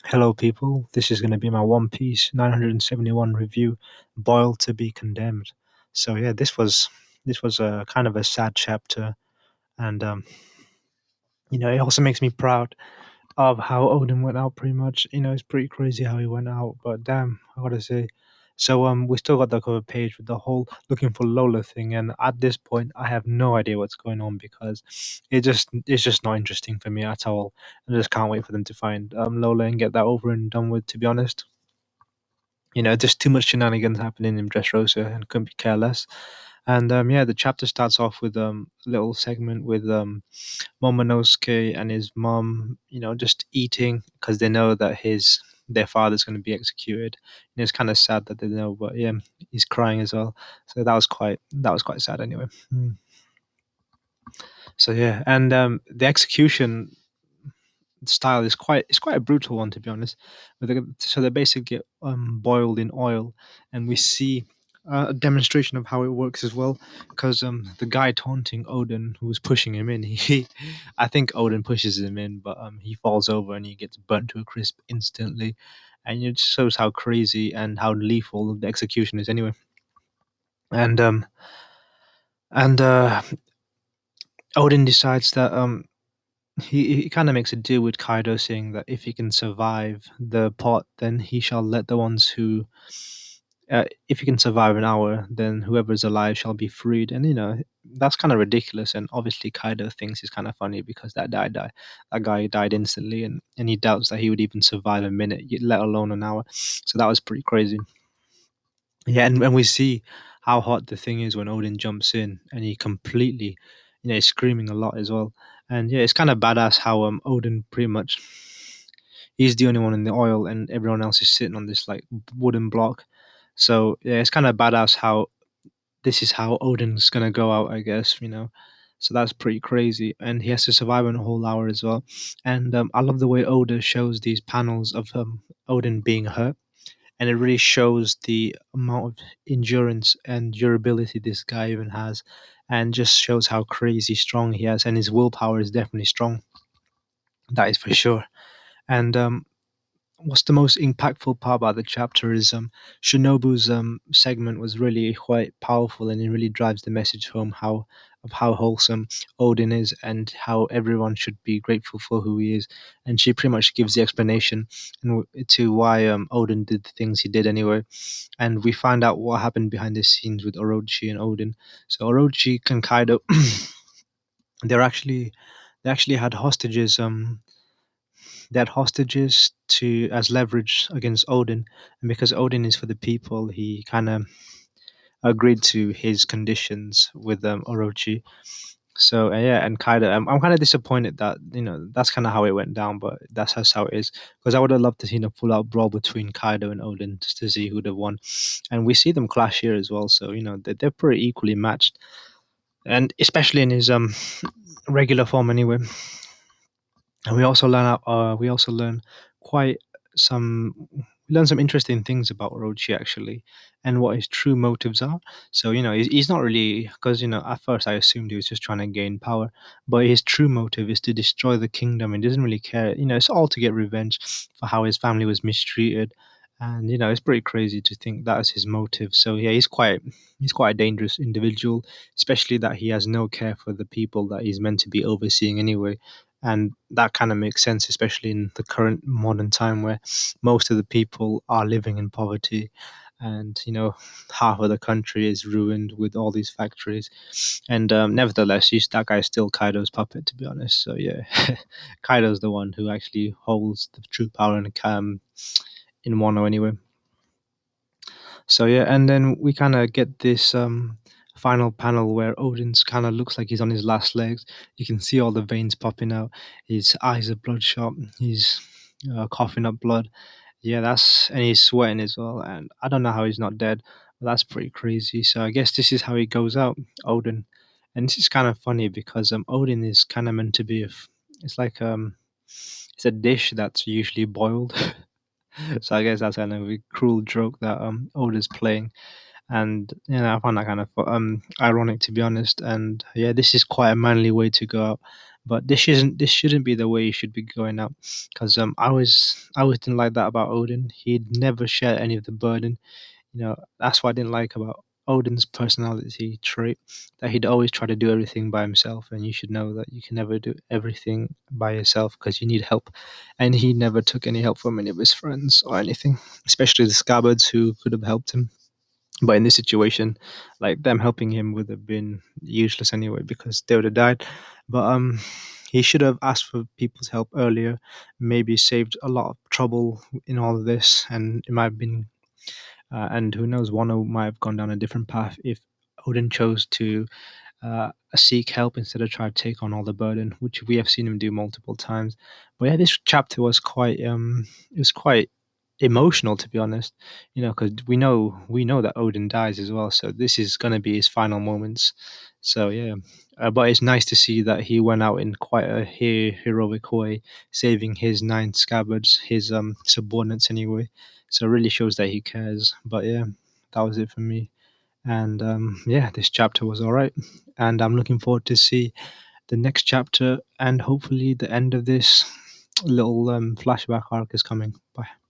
Hello, people. This is going to be my One Piece 971 review, "Boiled to be Condemned." So yeah, this was a kind of a sad chapter, and it also makes me proud of how Odin went out. Pretty much, it's pretty crazy how he went out, but damn, I gotta say. So we still got the cover page with the whole looking for Lola thing, and at this point, I have no idea what's going on because it's just not interesting for me at all. I just can't wait for them to find Lola and get that over and done with. To be honest. There's too much shenanigans happening in Dressrosa and couldn't be care less. And yeah, the chapter starts off with a little segment with Momonosuke and his mom, just eating because they know that his their father's going to be executed. It's kind of sad that they know, but yeah, he's crying as well. So that was quite sad anyway. So yeah, and the execution style is quite a brutal one, to be honest. So they basically get boiled in oil, and we see a demonstration of how it works as well. Because the guy taunting Odin, who was pushing him in, he I think Odin pushes him in, but he falls over and he gets burnt to a crisp instantly, and it just shows how crazy and how lethal the execution is anyway. And Odin decides that he kind of makes a deal with Kaido, saying that if he can survive the pot, then he shall let the ones who, if he can survive an hour, then whoever's alive shall be freed. And that's kind of ridiculous. And obviously, Kaido thinks it's kind of funny because that guy died instantly, and he doubts that he would even survive a minute, let alone an hour. So that was pretty crazy. Yeah, and we see how hot the thing is when Odin jumps in and he completely, is screaming a lot as well. And yeah, it's kind of badass how Odin pretty much he's the only one in the oil and everyone else is sitting on this like wooden block. So yeah, it's kind of badass how this is how Odin's gonna go out, I guess. So that's pretty crazy, and he has to survive in a whole hour as well. And I love the way Oda shows these panels of Odin being hurt, and it really shows the amount of endurance and durability this guy even has, and just shows how crazy strong he is, and his willpower is definitely strong. That is for sure. And what's the most impactful part about the chapter is Shinobu's segment was really quite powerful, and it really drives the message home how wholesome Odin is and how everyone should be grateful for who he is. And she pretty much gives the explanation to why Odin did the things he did anyway. And we find out what happened behind the scenes with Orochi and Odin. So Orochi and Kaido, they're actually they actually had hostages. They had hostages to as leverage against Odin, and because Odin is for the people, he kind of agreed to his conditions with Orochi. So yeah, and Kaido, I'm kind of disappointed that that's kind of how it went down, but that's just how it is. Because I would have loved to see a full out brawl between Kaido and Odin just to see who'd have won, and we see them clash here as well. So they're pretty equally matched, and especially in his regular form anyway. And we also learn quite some we learn some interesting things about Orochi actually, and what his true motives are. So he's not really, because at first I assumed he was just trying to gain power, but his true motive is to destroy the kingdom and doesn't really care. It's all to get revenge for how his family was mistreated. And it's pretty crazy to think that's his motive. So yeah, he's quite a dangerous individual, especially that he has no care for the people that he's meant to be overseeing anyway. And that kind of makes sense, especially in the current modern time where most of the people are living in poverty, and half of the country is ruined with all these factories. And nevertheless, that guy's still Kaido's puppet, to be honest. So yeah, Kaido's the one who actually holds the true power in Wano anyway. So yeah, and then we kind of get this final panel where Odin's kind of looks like he's on his last legs. You can see all the veins popping out. His eyes are bloodshot. He's coughing up blood. Yeah, and he's sweating as well. And I don't know how he's not dead, but that's pretty crazy. So I guess this is how he goes out, Odin. And this is kind of funny because Odin is kind of meant to be it's like it's a dish that's usually boiled. So I guess that's kind of a cruel joke that Oda's playing, and I find that kind of ironic, to be honest. And yeah, this is quite a manly way to go out, But this shouldn't be the way he should be going out, because I always didn't like that about Odin. He'd never share any of the burden. That's what I didn't like about Odin's personality trait, that he'd always try to do everything by himself, and you should know that you can never do everything by yourself because you need help. And he never took any help from any of his friends or anything, especially the scabbards who could have helped him. But in this situation, like, them helping him would have been useless anyway because they would have died. But he should have asked for people's help earlier, maybe saved a lot of trouble in all of this, and it might have been and who knows, Wano might have gone down a different path if Odin chose to seek help instead of try to take on all the burden, which we have seen him do multiple times. But yeah, this chapter was quite emotional, to be honest. Because we know that Odin dies as well, so this is gonna be his final moments. So yeah, but it's nice to see that he went out in quite a heroic way, saving his nine scabbards, his subordinates anyway. So it really shows that he cares. But yeah, that was it for me. And yeah, this chapter was all right, and I'm looking forward to see the next chapter, and hopefully the end of this little flashback arc is coming. Bye.